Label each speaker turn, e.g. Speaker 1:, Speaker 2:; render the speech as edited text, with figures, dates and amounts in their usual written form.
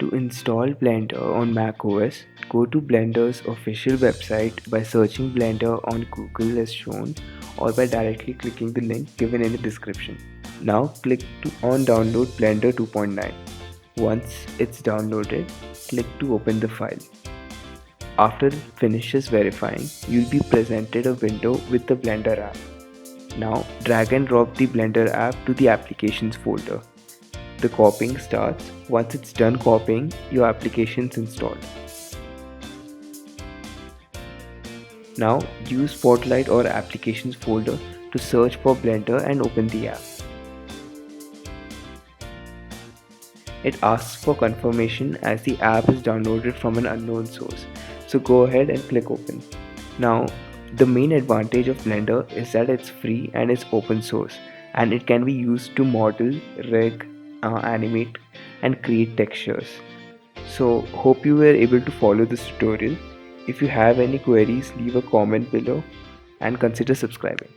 Speaker 1: To install Blender on macOS, go to Blender's official website by searching Blender on Google as shown, or by directly clicking the link given in the description. Now click on Download Blender 2.9. Once it's downloaded, click to open the file. After it finishes verifying, you'll be presented a window with the Blender app. Now drag and drop the Blender app to the Applications folder. The copying starts. Once it's done copying, your application's installed. Now use Spotlight or Applications folder to search for Blender and open the app. It asks for confirmation as the app is downloaded from an unknown source, so go ahead and click open. Now, the main advantage of Blender is that it's free and it's open source, and it can be used to model, rig, animate and create textures. So hope you were able to follow this tutorial. If you have any queries, leave a comment below and consider subscribing.